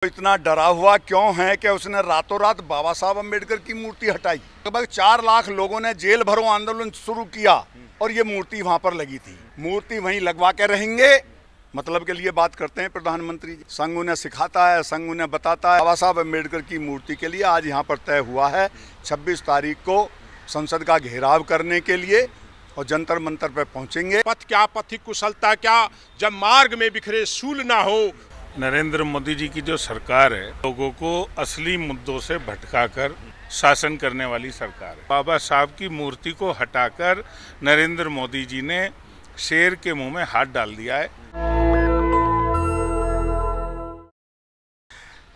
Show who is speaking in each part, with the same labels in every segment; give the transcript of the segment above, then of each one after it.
Speaker 1: इतना डरा हुआ क्यों है कि उसने रातों रात बाबा साहब अम्बेडकर की मूर्ति हटाई। लगभग 4 लाख लोगों ने जेल भरो आंदोलन शुरू किया और ये मूर्ति वहां पर लगी थी। मूर्ति वहीं लगवा के रहेंगे, मतलब के लिए बात करते हैं प्रधानमंत्री जी। संघ उन्हें सिखाता है, संघ उन्हें बताता है। बाबा साहब अम्बेडकर की मूर्ति के लिए आज यहाँ पर तय हुआ है 26 तारीख को संसद का घेराव करने के लिए और जंतर मंतर पर पहुंचेंगे।
Speaker 2: पथ क्या, पथिक कुशलता क्या, जब मार्ग में बिखरे सूल ना हो।
Speaker 3: नरेंद्र मोदी जी की जो सरकार है, लोगों को असली मुद्दों से भटकाकर शासन करने वाली सरकार है। बाबा साहब की मूर्ति को हटाकर नरेंद्र मोदी जी ने शेर के मुंह में हाथ डाल दिया है।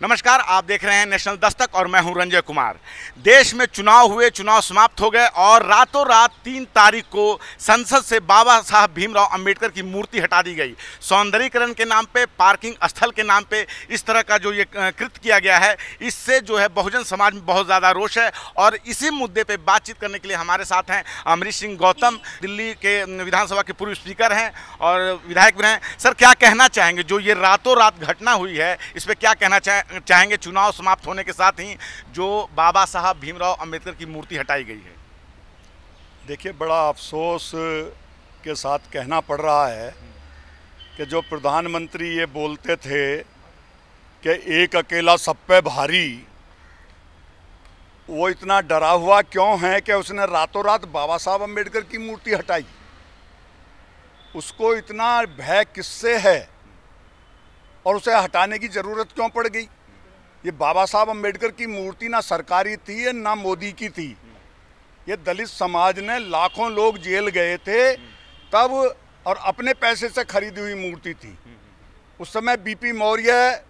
Speaker 4: नमस्कार, आप देख रहे हैं नेशनल दस्तक और मैं हूं रंजय कुमार। देश में चुनाव हुए, चुनाव समाप्त हो गए और रातों रात 3 तारीख को संसद से बाबा साहब भीमराव अंबेडकर की मूर्ति हटा दी गई। सौंदर्यीकरण के नाम पे, पार्किंग स्थल के नाम पे इस तरह का जो ये कृत्य किया गया है, इससे जो है बहुजन समाज में बहुत ज़्यादा रोष है। और इसी मुद्दे पर बातचीत करने के लिए हमारे साथ हैं अमरीश सिंह गौतम, दिल्ली के विधानसभा के पूर्व स्पीकर हैं और विधायक भी हैं। सर, क्या कहना चाहेंगे जो ये रातों रात घटना हुई है, इस पर क्या कहना चाहेंगे चुनाव समाप्त होने के साथ ही जो बाबा साहब भीमराव अंबेडकर की मूर्ति हटाई गई है?
Speaker 1: देखिए, बड़ा अफसोस के साथ कहना पड़ रहा है कि जो प्रधानमंत्री ये बोलते थे कि एक अकेला सब पे भारी, वो इतना डरा हुआ क्यों है कि उसने रातों रात बाबा साहब अम्बेडकर की मूर्ति हटाई। उसको इतना भय किससे है और उसे हटाने की ज़रूरत क्यों पड़ गई? ये बाबा साहब अम्बेडकर की मूर्ति ना सरकारी थी ना मोदी की थी। ये दलित समाज ने, लाखों लोग जेल गए थे तब, और अपने पैसे से खरीदी हुई मूर्ति थी। उस समय बीपी मौर्य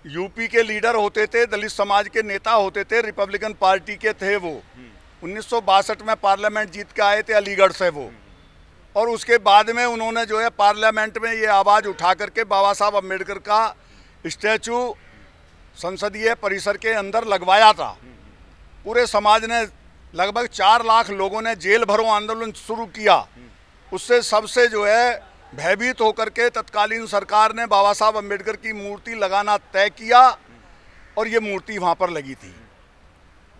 Speaker 1: यूपी के लीडर होते थे, दलित समाज के नेता होते थे, रिपब्लिकन पार्टी के थे वो। 1962 में पार्लियामेंट जीत के आए थे अलीगढ़ से वो, और उसके बाद में उन्होंने जो है पार्लियामेंट में ये आवाज़ उठा करके बाबा साहब अम्बेडकर का स्टैचू संसदीय परिसर के अंदर लगवाया था। पूरे समाज ने, लगभग 4 लाख लोगों ने जेल भरो आंदोलन शुरू किया। उससे सबसे जो है भयभीत होकर के तत्कालीन सरकार ने बाबा साहब अम्बेडकर की मूर्ति लगाना तय किया और ये मूर्ति वहाँ पर लगी थी।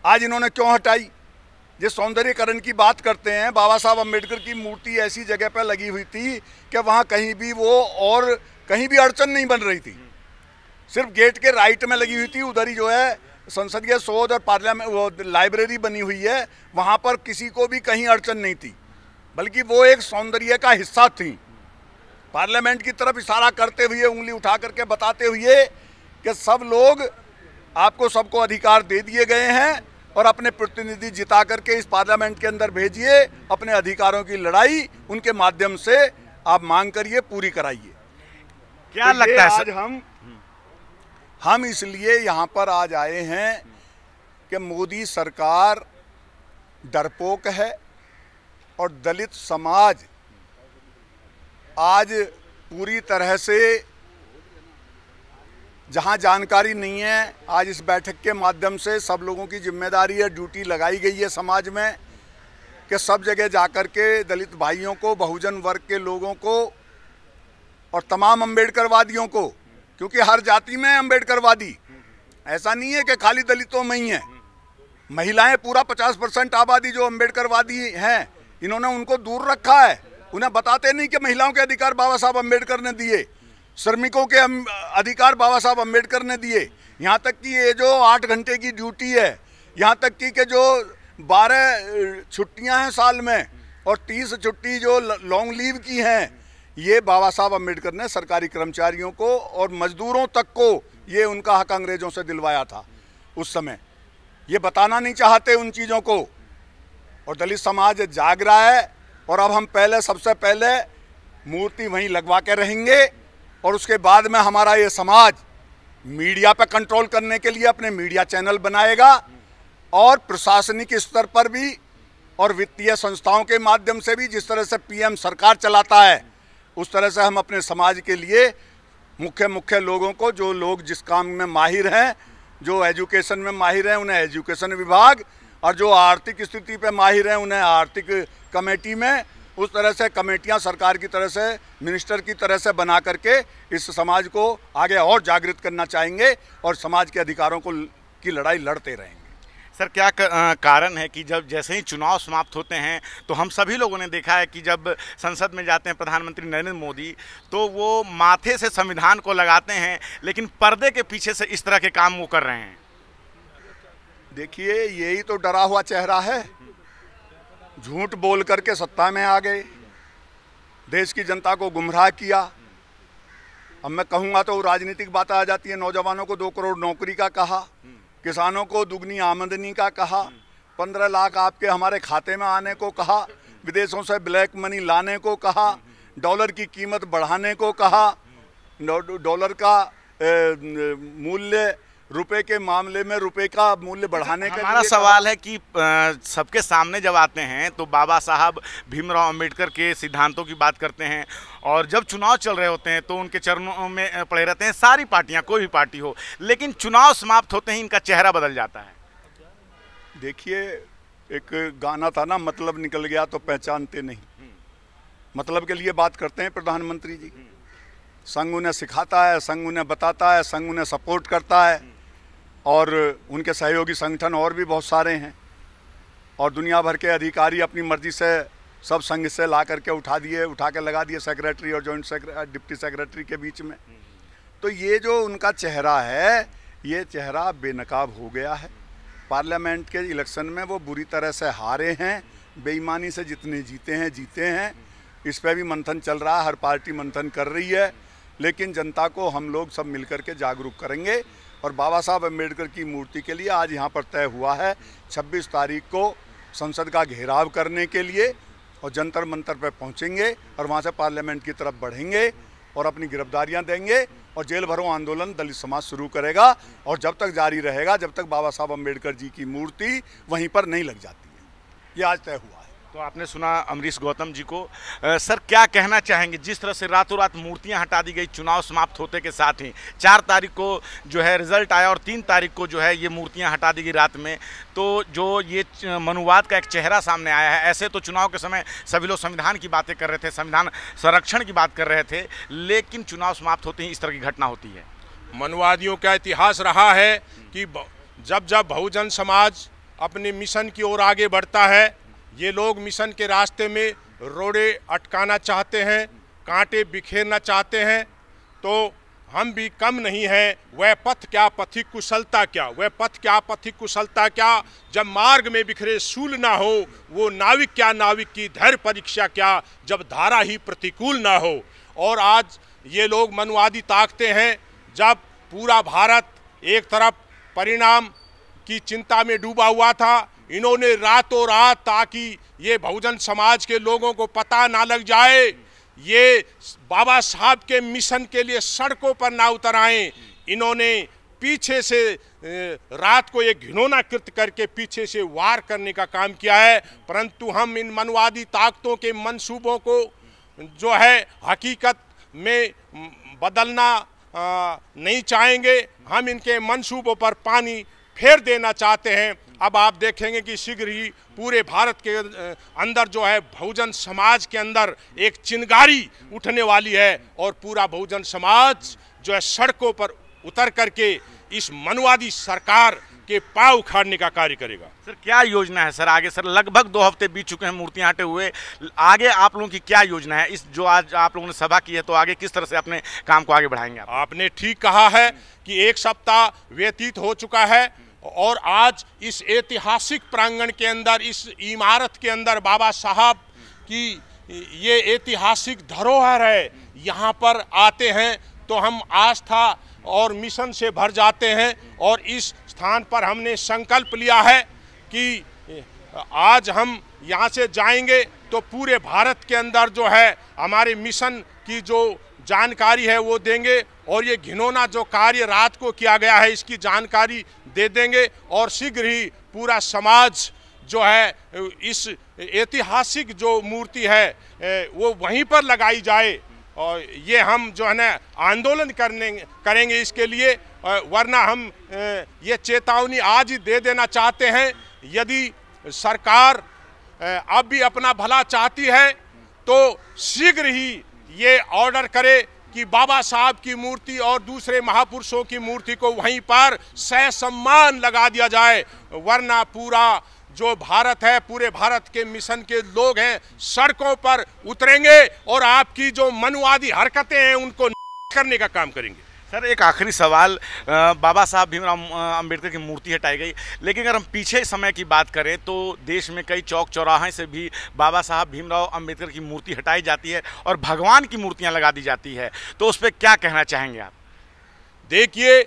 Speaker 1: आज इन्होंने क्यों हटाई? ये सौंदर्यीकरण की बात करते हैं। बाबा साहब अम्बेडकर की मूर्ति ऐसी जगह पर लगी हुई थी कि वहाँ कहीं भी वो और कहीं भी अड़चन नहीं बन रही थी। सिर्फ गेट के राइट में लगी हुई थी। उधर ही जो है संसदीय शोध और पार्लियामेंट वो लाइब्रेरी बनी हुई है, वहाँ पर किसी को भी कहीं अड़चन नहीं थी, बल्कि वो एक सौंदर्य का हिस्सा थी। पार्लियामेंट की तरफ इशारा करते हुए, उंगली उठा करके बताते हुए कि सब लोग, आपको सबको अधिकार दे दिए गए हैं और अपने प्रतिनिधि जिता करके इस पार्लियामेंट के अंदर भेजिए। अपने अधिकारों की लड़ाई उनके माध्यम से आप मांग करिए, पूरी कराइए।
Speaker 4: क्या लगता है
Speaker 1: आज हम इसलिए यहाँ पर आज आए हैं कि मोदी सरकार डरपोक है और दलित समाज आज पूरी तरह से, जहाँ जानकारी नहीं है, आज इस बैठक के माध्यम से सब लोगों की जिम्मेदारी है, ड्यूटी लगाई गई है समाज में कि सब जगह जाकर के दलित भाइयों को, बहुजन वर्ग के लोगों को और तमाम अम्बेडकरवादियों को, क्योंकि हर जाति में अम्बेडकरवादी, ऐसा नहीं है कि खाली दलितों में ही है। महिलाएं पूरा 50% आबादी जो अम्बेडकरवादी हैं, इन्होंने उनको दूर रखा है। उन्हें बताते नहीं कि महिलाओं के अधिकार बाबा साहब अम्बेडकर ने दिए, श्रमिकों के अधिकार बाबा साहब अम्बेडकर ने दिए। यहाँ तक कि ये जो 8 घंटे की ड्यूटी है, यहाँ तक कि जो 12 छुट्टियाँ हैं साल में और 30 छुट्टी जो लॉन्ग लीव की हैं, ये बाबा साहब अम्बेडकर ने सरकारी कर्मचारियों को और मजदूरों तक को ये उनका हक अंग्रेजों से दिलवाया था। उस समय ये बताना नहीं चाहते उन चीज़ों को, और दलित समाज जाग रहा है। और अब हम सबसे पहले मूर्ति वहीं लगवा के रहेंगे और उसके बाद में हमारा ये समाज मीडिया पर कंट्रोल करने के लिए अपने मीडिया चैनल बनाएगा और प्रशासनिक स्तर पर भी और वित्तीय संस्थाओं के माध्यम से भी, जिस तरह से पीएम सरकार चलाता है, उस तरह से हम अपने समाज के लिए मुख्य लोगों को, जो लोग जिस काम में माहिर हैं, जो एजुकेशन में माहिर हैं, उन्हें एजुकेशन विभाग, और जो आर्थिक स्थिति पे माहिर हैं, उन्हें आर्थिक कमेटी में, उस तरह से कमेटियां सरकार की तरह से, मिनिस्टर की तरह से बना करके इस समाज को आगे और जागृत करना चाहेंगे और समाज के अधिकारों की लड़ाई लड़ते रहेंगे।
Speaker 4: सर, क्या कारण है कि जब जैसे ही चुनाव समाप्त होते हैं तो हम सभी लोगों ने देखा है कि जब संसद में जाते हैं प्रधानमंत्री नरेंद्र मोदी तो वो माथे से संविधान को लगाते हैं, लेकिन पर्दे के पीछे से इस तरह के काम वो कर रहे हैं।
Speaker 1: देखिए, यही तो डरा हुआ चेहरा है। झूठ बोल करके सत्ता में आ गए, देश की जनता को गुमराह किया। अब मैं कहूँगा तो राजनीतिक बातें आ जाती है। नौजवानों को 2 करोड़ नौकरी का कहा, किसानों को दुगनी आमदनी का कहा, 15 लाख आपके हमारे खाते में आने को कहा, विदेशों से ब्लैक मनी लाने को कहा, डॉलर की कीमत बढ़ाने को कहा, डॉलर का मूल्य रुपए के मामले में रुपए का मूल्य बढ़ाने का।
Speaker 4: हमारा सवाल है कि सबके सामने जब आते हैं तो बाबा साहब भीमराव अंबेडकर के सिद्धांतों की बात करते हैं, और जब चुनाव चल रहे होते हैं तो उनके चरणों में पड़े रहते हैं सारी पार्टियां, कोई भी पार्टी हो, लेकिन चुनाव समाप्त होते ही इनका चेहरा बदल जाता है।
Speaker 1: देखिए, एक गाना था ना, मतलब निकल गया तो पहचानते नहीं। मतलब के लिए बात करते हैं प्रधानमंत्री जी। संघ उन्हें सिखाता है, संघ उन्हें बताता है, संघ उन्हें सपोर्ट करता है, और उनके सहयोगी संगठन और भी बहुत सारे हैं, और दुनिया भर के अधिकारी अपनी मर्जी से सब संघ से ला करके उठा के लगा दिए सेक्रेटरी और जॉइंट डिप्टी सेक्रेटरी के बीच में। तो ये जो उनका चेहरा है, ये चेहरा बेनकाब हो गया है। पार्लियामेंट के इलेक्शन में वो बुरी तरह से हारे हैं, बेईमानी से जितने जीते हैं। इस पर भी मंथन चल रहा है, हर पार्टी मंथन कर रही है, लेकिन जनता को हम लोग सब मिलकर के जागरूक करेंगे। और बाबा साहब अम्बेडकर की मूर्ति के लिए आज यहाँ पर तय हुआ है 26 तारीख को संसद का घेराव करने के लिए, और जंतर मंतर पर पहुँचेंगे और वहाँ से पार्लियामेंट की तरफ बढ़ेंगे और अपनी गिरफ्तारियाँ देंगे, और जेल भरो आंदोलन दलित समाज शुरू करेगा, और जब तक जारी रहेगा, जब तक बाबा साहब अम्बेडकर जी की मूर्ति वहीं पर नहीं लग जाती है। ये आज तय हुआ है।
Speaker 4: तो आपने सुना अमरीश गौतम जी को। सर, क्या कहना चाहेंगे, जिस तरह से रातों रात मूर्तियां हटा दी गई चुनाव समाप्त होते के साथ ही, 4 तारीख को जो है रिजल्ट आया और 3 तारीख को जो है ये मूर्तियां हटा दी गई रात में, तो जो ये मनुवाद का एक चेहरा सामने आया है। ऐसे तो चुनाव के समय सभी लोग संविधान की बातें कर रहे थे, संविधान संरक्षण की बात कर रहे थे, लेकिन चुनाव समाप्त होते ही इस तरह की घटना होती है।
Speaker 2: मनुवादियों का इतिहास रहा है कि जब जब बहुजन समाज अपने मिशन की ओर आगे बढ़ता है, ये लोग मिशन के रास्ते में रोड़े अटकाना चाहते हैं, कांटे बिखेरना चाहते हैं, तो हम भी कम नहीं हैं। वह पथ क्या पथिक कुशलता क्या, वह पथ क्या पथिक कुशलता क्या, जब मार्ग में बिखरे सूल ना हो, वो नाविक क्या नाविक की धैर्य परीक्षा क्या, जब धारा ही प्रतिकूल ना हो। और आज ये लोग मनुवादी ताकते हैं, जब पूरा भारत एक तरफ परिणाम की चिंता में डूबा हुआ था, इन्होंने रातों रात, ताकि ये बहुजन समाज के लोगों को पता ना लग जाए, ये बाबा साहब के मिशन के लिए सड़कों पर ना उतर आए, इन्होंने पीछे से रात को एक घिनौना कृत्य करके पीछे से वार करने का काम किया है। परंतु हम इन मनवादी ताकतों के मंसूबों को जो है हकीकत में बदलना नहीं चाहेंगे। हम इनके मंसूबों पर पानी फेर देना चाहते हैं। अब आप देखेंगे कि शीघ्र ही पूरे भारत के अंदर जो है बहुजन समाज के अंदर एक चिंगारी उठने वाली है, और पूरा बहुजन समाज जो है सड़कों पर उतर करके इस मनुवादी सरकार के पांव उखाड़ने का कार्य करेगा।
Speaker 4: सर, क्या योजना है सर आगे? सर, लगभग 2 हफ्ते बीत चुके हैं मूर्तियां हटे हुए, आगे आप लोगों की क्या योजना है? इस जो आज आप लोगों ने सभा की है, तो आगे किस तरह से अपने काम को आगे बढ़ाएंगे आप?
Speaker 2: आपने ठीक कहा है कि 1 सप्ताह व्यतीत हो चुका है, और आज इस ऐतिहासिक प्रांगण के अंदर, इस इमारत के अंदर बाबा साहब की ये ऐतिहासिक धरोहर है। यहाँ पर आते हैं तो हम आस्था और मिशन से भर जाते हैं, और इस स्थान पर हमने संकल्प लिया है कि आज हम यहाँ से जाएंगे तो पूरे भारत के अंदर जो है हमारे मिशन की जो जानकारी है वो देंगे, और ये घिनौना जो कार्य रात को किया गया है इसकी जानकारी दे देंगे, और शीघ्र ही पूरा समाज जो है इस ऐतिहासिक जो मूर्ति है वो वहीं पर लगाई जाए। और ये हम जो है ना आंदोलन करेंगे इसके लिए, वरना हम ये चेतावनी आज ही दे देना चाहते हैं, यदि सरकार अब भी अपना भला चाहती है तो शीघ्र ही ये ऑर्डर करे कि बाबा साहब की मूर्ति और दूसरे महापुरुषों की मूर्ति को वहीं पर ससम्मान लगा दिया जाए, वरना पूरा जो भारत है, पूरे भारत के मिशन के लोग हैं, सड़कों पर उतरेंगे और आपकी जो मनुवादी हरकतें हैं उनको करने का काम करेंगे।
Speaker 4: सर, एक आखिरी सवाल, बाबा साहब भीमराव अंबेडकर की मूर्ति हटाई गई, लेकिन अगर हम पीछे समय की बात करें तो देश में कई चौक चौराहे से भी बाबा साहब भीमराव अंबेडकर की मूर्ति हटाई जाती है और भगवान की मूर्तियां लगा दी जाती है, तो उस पर क्या कहना चाहेंगे आप?
Speaker 2: देखिए,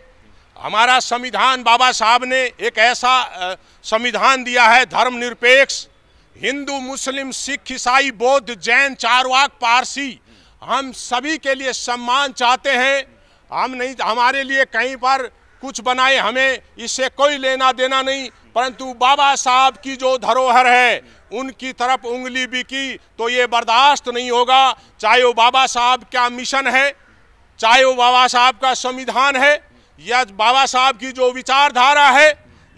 Speaker 2: हमारा संविधान, बाबा साहब ने एक ऐसा संविधान दिया है धर्मनिरपेक्ष, हिंदू मुस्लिम सिख ईसाई बौद्ध जैन चारवाक पारसी, हम सभी के लिए सम्मान चाहते हैं। हम नहीं, हमारे लिए कहीं पर कुछ बनाए, हमें इससे कोई लेना देना नहीं, परंतु बाबा साहब की जो धरोहर है उनकी तरफ उंगली भी की तो ये बर्दाश्त नहीं होगा। चाहे वो बाबा साहब का मिशन है, चाहे वो बाबा साहब का संविधान है, या बाबा साहब की जो विचारधारा है,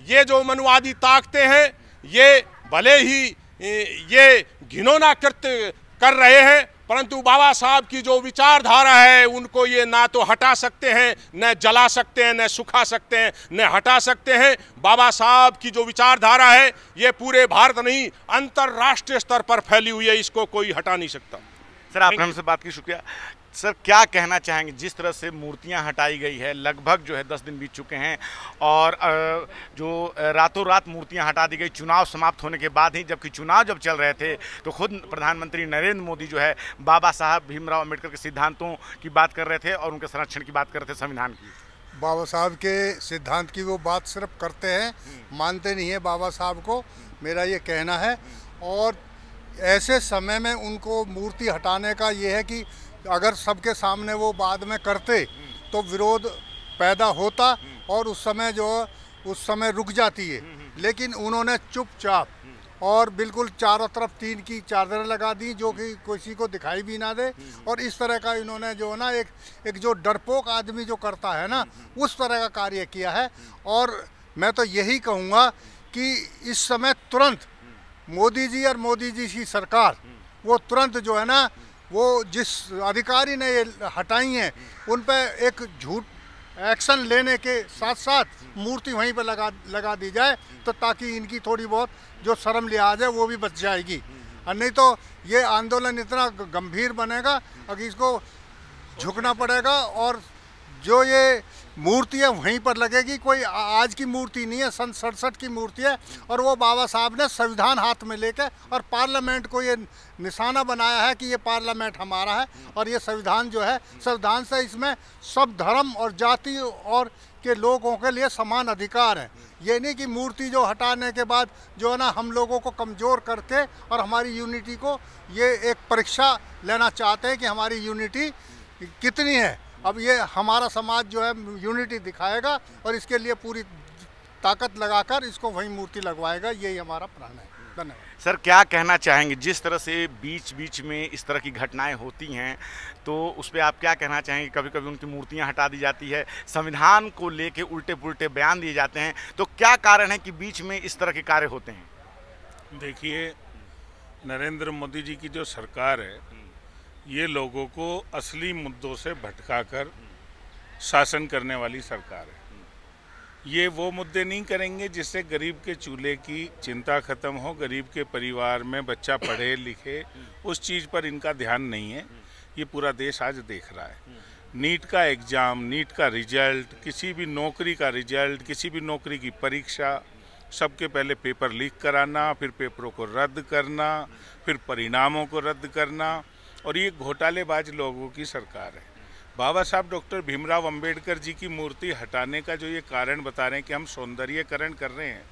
Speaker 2: ये जो मनुवादी ताकतें हैं, ये भले ही ये घिनौना कृत्य कर रहे हैं, परंतु बाबा साहब की जो विचारधारा है उनको ये ना तो हटा सकते हैं, न जला सकते हैं, न सुखा सकते हैं, न हटा सकते हैं। बाबा साहब की जो विचारधारा है ये पूरे भारत नहीं, अंतर्राष्ट्रीय स्तर पर फैली हुई है, इसको कोई हटा नहीं सकता।
Speaker 4: सर, आपने हमसे बात की, शुक्रिया। सर, क्या कहना चाहेंगे, जिस तरह से मूर्तियां हटाई गई है, लगभग जो है 10 दिन बीत चुके हैं और जो रातों रात मूर्तियां हटा दी गई चुनाव समाप्त होने के बाद ही, जबकि चुनाव जब चल रहे थे तो खुद प्रधानमंत्री नरेंद्र मोदी जो है बाबा साहब भीमराव अंबेडकर के सिद्धांतों की बात कर रहे थे और उनके संरक्षण की बात कर रहे थे, संविधान की।
Speaker 5: बाबा साहब के सिद्धांत की वो बात सिर्फ करते हैं, मानते नहीं है बाबा साहब को, मेरा ये कहना है। और ऐसे समय में उनको मूर्ति हटाने का ये है कि अगर सबके सामने वो बाद में करते तो विरोध पैदा होता और उस समय रुक जाती है, लेकिन उन्होंने चुपचाप और बिल्कुल चारों तरफ टीन की चादर लगा दी जो कि किसी को दिखाई भी ना दे, और इस तरह का इन्होंने जो है ना एक जो डरपोक आदमी जो करता है ना, उस तरह का कार्य किया है। और मैं तो यही कहूँगा कि इस समय तुरंत मोदी जी और मोदी जी की सरकार वो तुरंत जो है ना, वो जिस अधिकारी ने ये हटाई हैं उन पर एक झूठ एक्शन लेने के साथ साथ मूर्ति वहीं पर लगा दी जाए, तो ताकि इनकी थोड़ी बहुत जो शर्म लिहाज है वो भी बच जाएगी। और नहीं तो ये आंदोलन इतना गंभीर बनेगा कि इसको झुकना पड़ेगा, और जो ये मूर्ति है वहीं पर लगेगी। कोई आज की मूर्ति नहीं है, सन 67 की मूर्ति है, और वो बाबा साहब ने संविधान हाथ में लेके और पार्लियामेंट को ये निशाना बनाया है कि ये पार्लियामेंट हमारा है, और ये संविधान जो है, संविधान से इसमें सब धर्म और जाति और के लोगों के लिए समान अधिकार है। ये नहीं कि मूर्ति जो हटाने के बाद जो है ना हम लोगों को कमज़ोर करके और हमारी यूनिटी को ये एक परीक्षा लेना चाहते हैं कि हमारी यूनिटी कितनी है। अब ये हमारा समाज जो है यूनिटी दिखाएगा और इसके लिए पूरी ताकत लगाकर इसको वहीं मूर्ति लगवाएगा, यही हमारा प्रण है। धन्यवाद।
Speaker 4: सर, क्या कहना चाहेंगे, जिस तरह से बीच बीच में इस तरह की घटनाएं होती हैं तो उस पर आप क्या कहना चाहेंगे? कभी कभी उनकी मूर्तियां हटा दी जाती है, संविधान को लेके उल्टे पुल्टे बयान दिए जाते हैं, तो क्या कारण है कि बीच में इस तरह के कार्य होते हैं?
Speaker 3: देखिए, नरेंद्र मोदी जी की जो सरकार है ये लोगों को असली मुद्दों से भटकाकर शासन करने वाली सरकार है। ये वो मुद्दे नहीं करेंगे जिससे गरीब के चूल्हे की चिंता खत्म हो, गरीब के परिवार में बच्चा पढ़े लिखे, उस चीज़ पर इनका ध्यान नहीं है। ये पूरा देश आज देख रहा है। नीट का एग्ज़ाम, नीट का रिजल्ट, किसी भी नौकरी का रिजल्ट, किसी भी नौकरी की परीक्षा, सबके पहले पेपर लीक कराना, फिर पेपरों को रद्द करना, फिर परिणामों को रद्द करना, और ये घोटालेबाज लोगों की सरकार है। बाबा साहब डॉक्टर भीमराव अंबेडकर जी की मूर्ति हटाने का जो ये कारण बता रहे हैं कि हम सौंदर्यीकरण कर रहे हैं,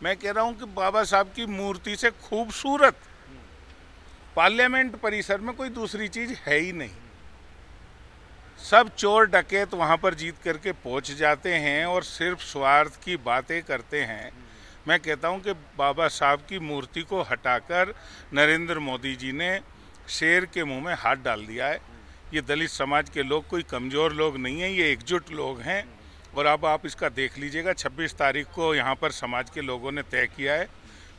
Speaker 3: मैं कह रहा हूँ कि बाबा साहब की मूर्ति से खूबसूरत पार्लियामेंट परिसर में कोई दूसरी चीज़ है ही नहीं। सब चोर डकैत वहाँ पर जीत करके पहुँच जाते हैं और सिर्फ स्वार्थ की बातें करते हैं। मैं कहता हूँ कि बाबा साहब की मूर्ति को हटाकर नरेंद्र मोदी जी ने शेर के मुंह में हाथ डाल दिया है। ये दलित समाज के लोग कोई कमज़ोर लोग नहीं हैं, ये एकजुट लोग हैं। और अब आप इसका देख लीजिएगा, 26 तारीख को यहाँ पर समाज के लोगों ने तय किया है,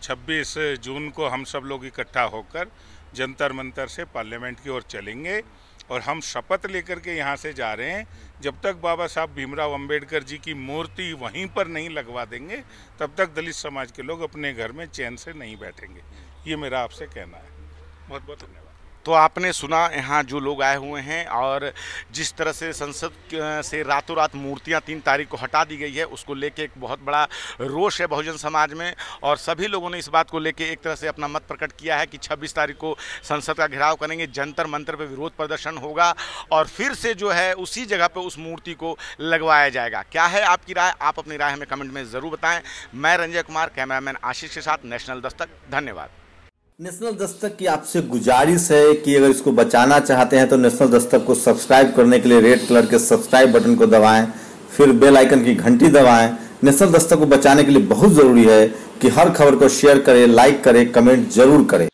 Speaker 3: 26 जून को हम सब लोग इकट्ठा होकर जंतर मंतर से पार्लियामेंट की ओर चलेंगे। और हम शपथ लेकर के यहाँ से जा रहे हैं, जब तक बाबा साहब भीमराव अंबेडकर जी की मूर्ति वहीं पर नहीं लगवा देंगे तब तक दलित समाज के लोग अपने घर में चैन से नहीं बैठेंगे। ये मेरा आपसे कहना है। बहुत बहुत धन्यवाद।
Speaker 4: तो आपने सुना यहाँ जो लोग आए हुए हैं और जिस तरह से संसद से रातों रात मूर्तियाँ 3 तारीख को हटा दी गई है, उसको लेके एक बहुत बड़ा रोष है बहुजन समाज में। और सभी लोगों ने इस बात को लेके एक तरह से अपना मत प्रकट किया है कि 26 तारीख को संसद का घेराव करेंगे, जंतर मंतर पर विरोध प्रदर्शन होगा और फिर से जो है उसी जगह पर उस मूर्ति को लगवाया जाएगा। क्या है आपकी राय? आप अपनी राय हमें कमेंट में ज़रूर बताएँ। मैं रंजय कुमार, कैमरामैन आशीष के साथ, नेशनल दस्तक। धन्यवाद।
Speaker 6: नेशनल दस्तक की आपसे गुजारिश है कि अगर इसको बचाना चाहते हैं तो नेशनल दस्तक को सब्सक्राइब करने के लिए रेड कलर के सब्सक्राइब बटन को दबाएं, फिर बेल आइकन की घंटी दबाएं। नेशनल दस्तक को बचाने के लिए बहुत ज़रूरी है कि हर खबर को शेयर करें, लाइक करें, कमेंट जरूर करें।